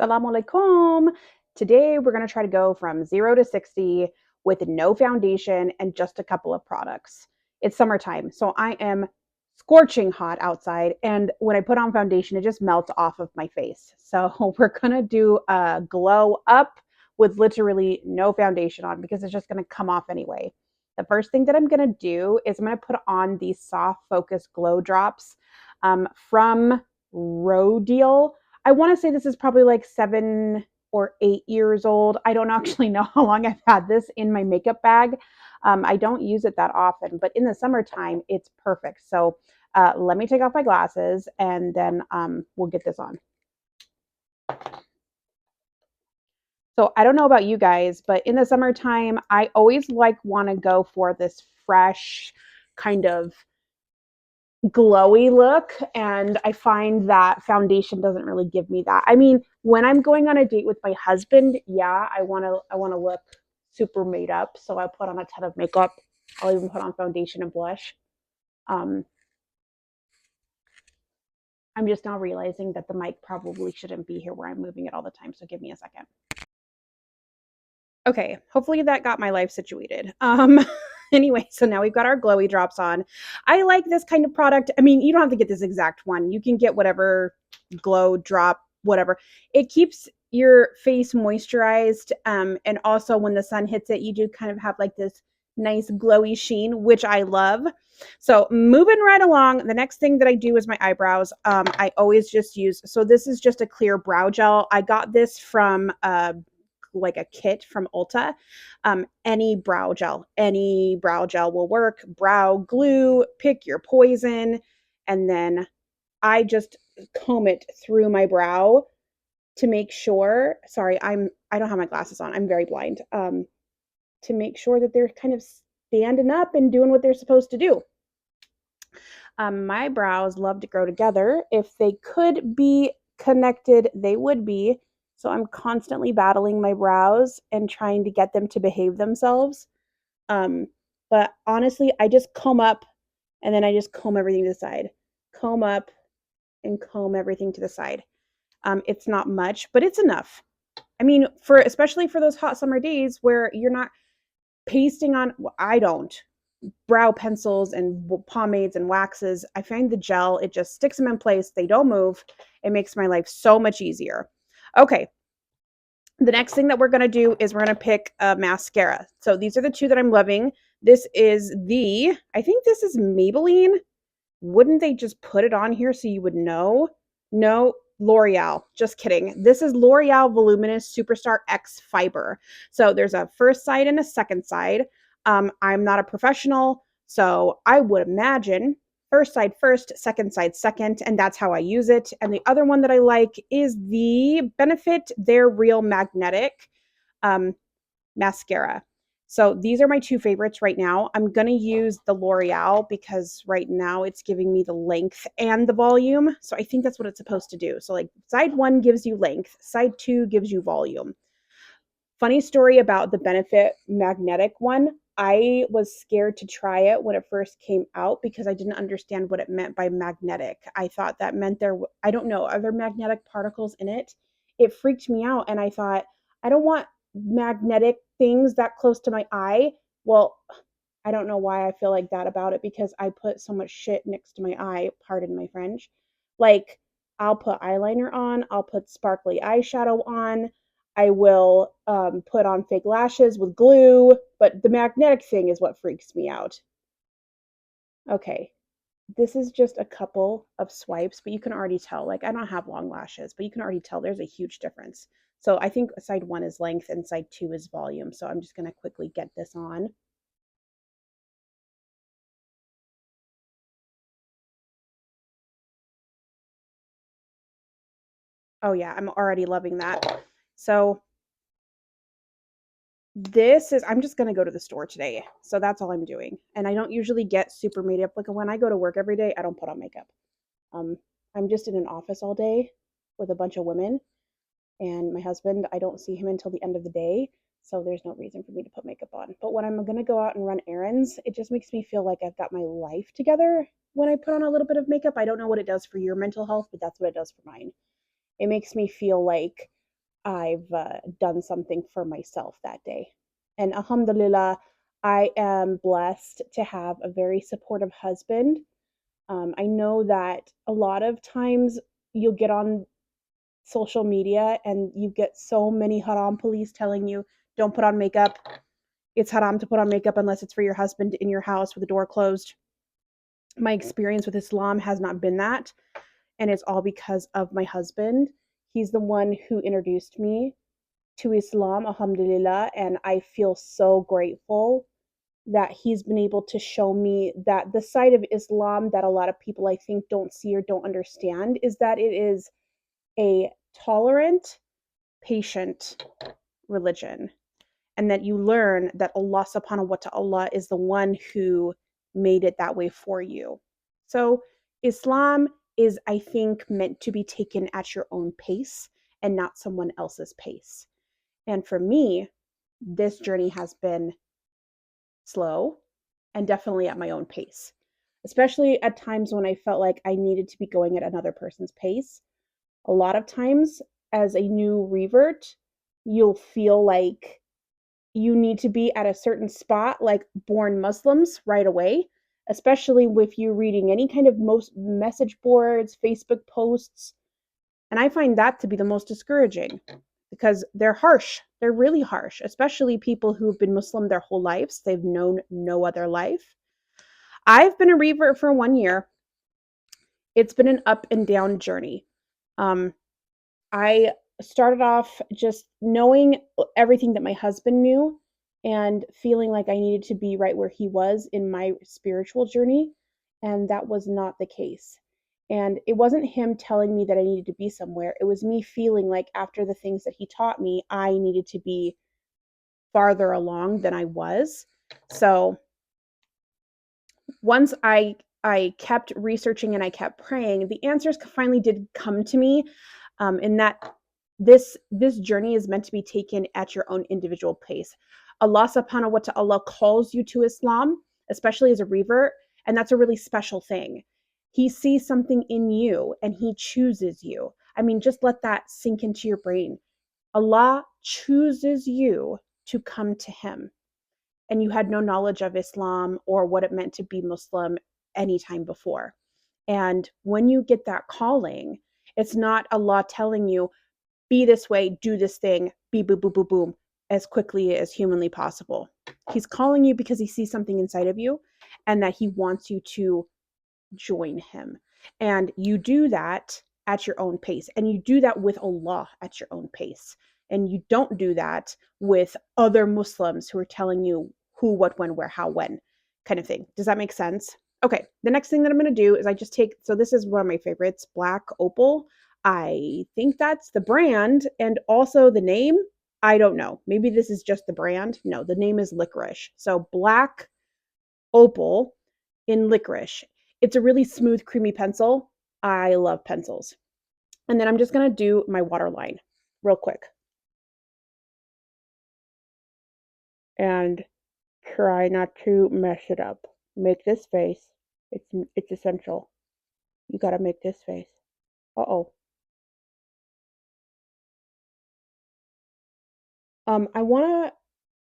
Assalam Alaykoum. Today we're going to try to go from 0 to 60 with no foundation and just a couple of products. It's summertime, so I am scorching hot outside, and when I put on foundation, it just melts off of my face. So we're going to do a glow up with literally no foundation on because it's just going to come off anyway. The first thing that I'm going to do is I'm going to put on these soft focus glow drops from Rodial. I want to say this is probably like 7 or 8 years old. I don't actually know how long I've had this in my makeup bag. I don't use it that often, but in the summertime, it's perfect. So let me take off my glasses and then we'll get this on. So I don't know about you guys, but in the summertime, I always want to go for this fresh kind of glowy look, and I find that foundation doesn't really give me that. I mean, when I'm going on a date with my husband, yeah, I want to look super made up, so I put on a ton of makeup. I'll even put on foundation and blush. um I'm just now realizing that the mic probably shouldn't be here where I'm moving it all the time, so give me a second. Okay, hopefully that got my life situated. Anyway, so now we've got our glowy drops on. I like this kind of product. I mean, you don't have to get this exact one. You can get whatever glow drop, whatever. It keeps your face moisturized. And also when the sun hits it, you do kind of have like this nice glowy sheen, which I love. So moving right along, the next thing that I do is my eyebrows. I always just use, so this is just a clear brow gel. I got this from like a kit from Ulta. Any brow gel will work. Brow glue, pick your poison, and then I just comb it through my brow to make sure. Sorry, I don't have my glasses on. I'm very blind. To make sure that they're kind of standing up and doing what they're supposed to do. My brows love to grow together. If they could be connected, they would be. So I'm constantly battling my brows and trying to get them to behave themselves. Um, but honestly, I just comb up and then I just comb everything to the side. Comb up and comb everything to the side. It's not much, but it's enough. I mean, for especially for those hot summer days where you're not pasting on, well, I don't, brow pencils and pomades and waxes. I find the gel, it just sticks them in place. They don't move. It makes my life so much easier. Okay. The next thing that we're going to do is we're going to pick a mascara. So these are the two that I'm loving. This is I think this is Maybelline. Wouldn't they just put it on here so you would know? No, L'Oreal. Just kidding. This is L'Oreal Voluminous Superstar X Fiber. So there's a first side and a second side. I'm not a professional, so I would imagine first side first, second side second, and that's how I use it. And the other one that I like is the Benefit They're Real Magnetic um, mascara. So these are my two favorites right now. I'm going to use the L'Oreal because right now it's giving me the length and the volume. So I think that's what it's supposed to do. So like side one gives you length, side two gives you volume. Funny story about the Benefit magnetic one. I was scared to try it when it first came out because I didn't understand what it meant by magnetic. I thought that meant I don't know, are there magnetic particles in it? It freaked me out and I thought, I don't want magnetic things that close to my eye. Well, I don't know why I feel like that about it because I put so much shit next to my eye, pardon my French. Like, I'll put eyeliner on, I'll put sparkly eyeshadow on, I will put on fake lashes with glue, but the magnetic thing is what freaks me out. Okay, this is just a couple of swipes, but you can already tell, like, I don't have long lashes, but you can already tell there's a huge difference. So I think side one is length and side two is volume. So I'm just going to quickly get this on. Oh yeah, I'm already loving that. So I'm just going to go to the store today. So that's all I'm doing. And I don't usually get super made up. Like when I go to work every day, I don't put on makeup. Um, I'm just in an office all day with a bunch of women. And my husband, I don't see him until the end of the day. So there's no reason for me to put makeup on. But when I'm going to go out and run errands, it just makes me feel like I've got my life together when I put on a little bit of makeup. I don't know what it does for your mental health, but that's what it does for mine. It makes me feel like I've done something for myself that day. And alhamdulillah, I am blessed to have a very supportive husband. I know that a lot of times you'll get on social media and you get so many haram police telling you don't put on makeup. It's haram to put on makeup unless it's for your husband in your house with the door closed. My experience with Islam has not been that, and it's all because of my husband. He's the one who introduced me to Islam, alhamdulillah, and I feel so grateful that he's been able to show me that the side of Islam that a lot of people I think don't see or don't understand is that it is a tolerant, patient religion, and that you learn that Allah subhanahu wa ta'ala is the one who made it that way for you. So Islam is, I think, meant to be taken at your own pace and not someone else's pace. And for me, this journey has been slow and definitely at my own pace, especially at times when I felt like I needed to be going at another person's pace. A lot of times, as a new revert, you'll feel like you need to be at a certain spot, like born Muslims, right away, especially with you reading any kind of most message boards, Facebook posts. And I find that to be the most discouraging because they're harsh. They're really harsh, especially people who've been Muslim their whole lives. They've known no other life. I've been a revert for 1 year. It's been an up and down journey. Um, I started off just knowing everything that my husband knew and feeling like I needed to be right where he was in my spiritual journey. And that was not the case. And it wasn't him telling me that I needed to be somewhere. It was me feeling like after the things that he taught me, I needed to be farther along than I was. So once I kept researching and I kept praying, the answers finally did come to me. In that this journey is meant to be taken at your own individual pace. Allah subhanahu wa ta'ala calls you to Islam, especially as a revert, and that's a really special thing. He sees something in you and he chooses you. I mean, just let that sink into your brain. Allah chooses you to come to him, and you had no knowledge of Islam or what it meant to be Muslim anytime before. And when you get that calling, it's not Allah telling you, be this way, do this thing, be boom, boom, boom, boom, as quickly as humanly possible. He's calling you because he sees something inside of you and that he wants you to join him. And you do that at your own pace. And you do that with Allah at your own pace. And you don't do that with other Muslims who are telling you who, what, when, where, how, when kind of thing. Does that make sense? Okay, the next thing that I'm going to do is I just take, so this is one of my favorites, Black Opal. I think that's the brand and also the name. I don't know. Maybe this is just the brand. No, the name is Licorice. So Black Opal in Licorice. It's a really smooth, creamy pencil. I love pencils. And then I'm just going to do my waterline real quick. And try not to mess it up. Make this face. It's essential. You got to make this face. Uh-oh. I want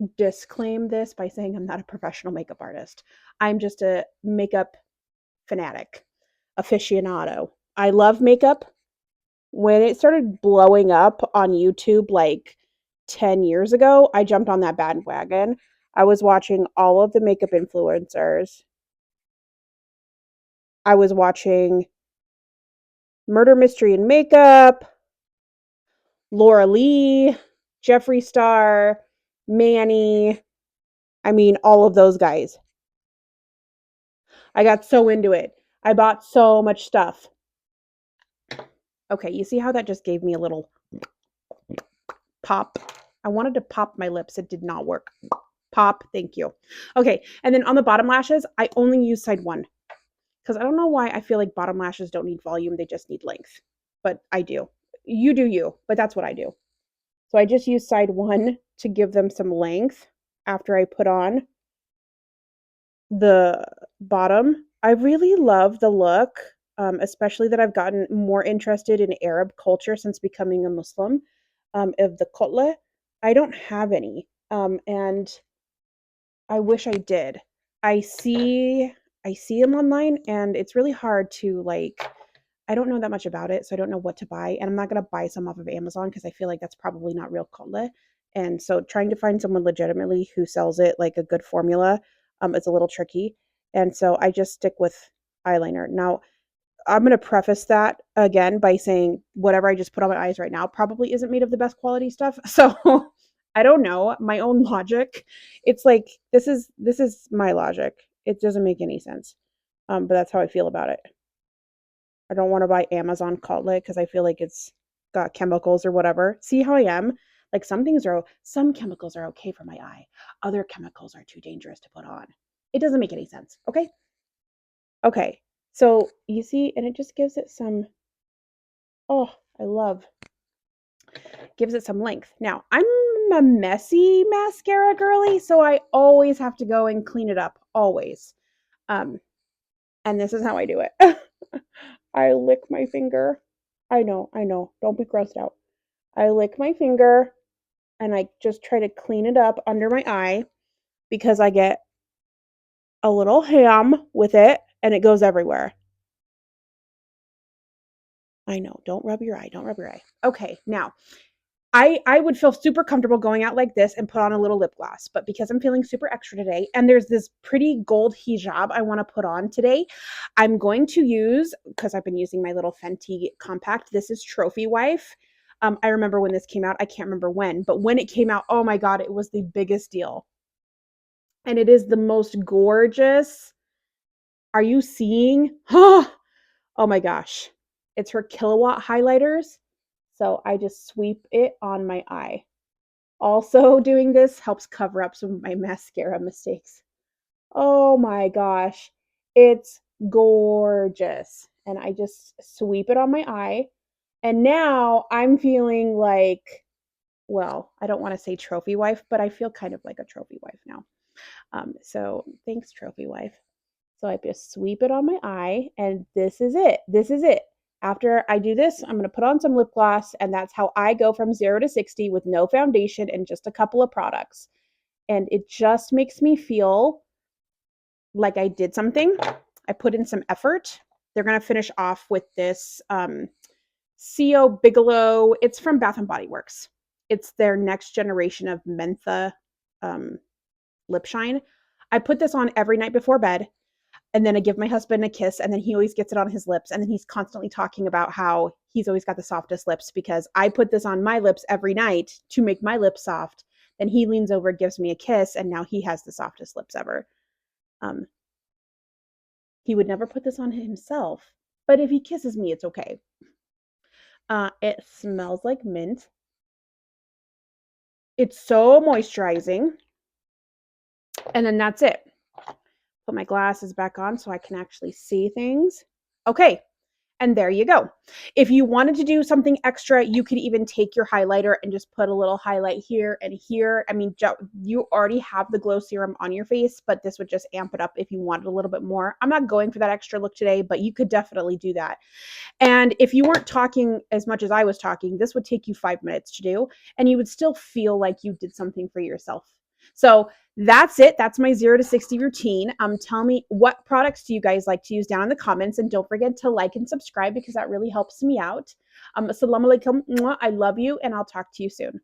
to disclaim this by saying I'm not a professional makeup artist. I'm just a makeup fanatic, aficionado. I love makeup. When it started blowing up on YouTube like 10 years ago, I jumped on that bandwagon. I was watching all of the makeup influencers. I was watching Murder Mystery and Makeup, Laura Lee, Jeffree Star, Manny. I mean, all of those guys. I got so into it. I bought so much stuff. Okay, you see how that just gave me a little pop? I wanted to pop my lips. It did not work. Pop, thank you. Okay, and then on the bottom lashes, I only use side one because I don't know why I feel like bottom lashes don't need volume. They just need length, but I do. You do you, but that's what I do. So I just use side one to give them some length after I put on the bottom. I really love the look, especially that I've gotten more interested in Arab culture since becoming a Muslim. of the kotle. I don't have any. And I wish I did. I see I see them online and it's really hard to like I don't know that much about it, so I don't know what to buy. And I'm not gonna buy some off of Amazon because I feel like that's probably not real kotle. And so trying to find someone legitimately who sells it like a good formula, is a little tricky. And so I just stick with eyeliner. Now, I'm going to preface that again by saying whatever I just put on my eyes right now probably isn't made of the best quality stuff. So I don't know my own logic. It's like this is my logic. It doesn't make any sense. But that's how I feel about it. I don't want to buy Amazon Cutlet because I feel like it's got chemicals or whatever. See how I am? Like some chemicals are okay for my eye. Other chemicals are too dangerous to put on. It doesn't make any sense. Okay? Okay. So you see, and it just gives it some, oh, I love, gives it some length. Now, I'm a messy mascara girly, so I always have to go and clean it up, always. Um, and this is how I do it. I lick my finger. I know. Don't be grossed out. I lick my finger and I just try to clean it up under my eye because I get a little ham with it and it goes everywhere. I know. Don't rub your eye. Don't rub your eye. Okay, now I would feel super comfortable going out like this and put on a little lip gloss, but because I'm feeling super extra today and there's this pretty gold hijab I want to put on today, I'm going to use, because I've been using my little Fenty compact. This is Trophy Wife. I remember when this came out. I can't remember when, but when it came out, oh my God, it was the biggest deal. And it is the most gorgeous. Are you seeing? Oh my gosh. It's her kilowatt highlighters. So I just sweep it on my eye. Also, doing this helps cover up some of my mascara mistakes. Oh my gosh. It's gorgeous. And I just sweep it on my eye. And now I'm feeling like, well, I don't want to say trophy wife, but I feel kind of like a trophy wife now. So thanks, trophy wife. So I just sweep it on my eye, and this is it. This is it. After I do this, I'm going to put on some lip gloss, and that's how I go from 0 to 60 with no foundation and just a couple of products. And it just makes me feel like I did something. I put in some effort. They're going to finish off with this CO Bigelow. It's from Bath and Body Works. It's their next generation of Mentha lip shine. I put this on every night before bed. And then I give my husband a kiss, and then he always gets it on his lips. And then he's constantly talking about how he's always got the softest lips because I put this on my lips every night to make my lips soft. Then he leans over, gives me a kiss, and now he has the softest lips ever. He would never put this on himself, but if he kisses me, it's okay. It smells like mint. It's so moisturizing. And then that's it. Put my glasses back on so I can actually see things. Okay, and there you go. If you wanted to do something extra, you could even take your highlighter and just put a little highlight here and here. I mean, you already have the glow serum on your face, but this would just amp it up if you wanted a little bit more. I'm not going for that extra look today, but you could definitely do that. And if you weren't talking as much as I was talking, this would take you 5 minutes to do, and you would still feel like you did something for yourself. So that's it. That's my 0 to 60 routine. Tell me, what products do you guys like to use down in the comments, and don't forget to like and subscribe because that really helps me out. Assalamu alaikum. I love you, and I'll talk to you soon.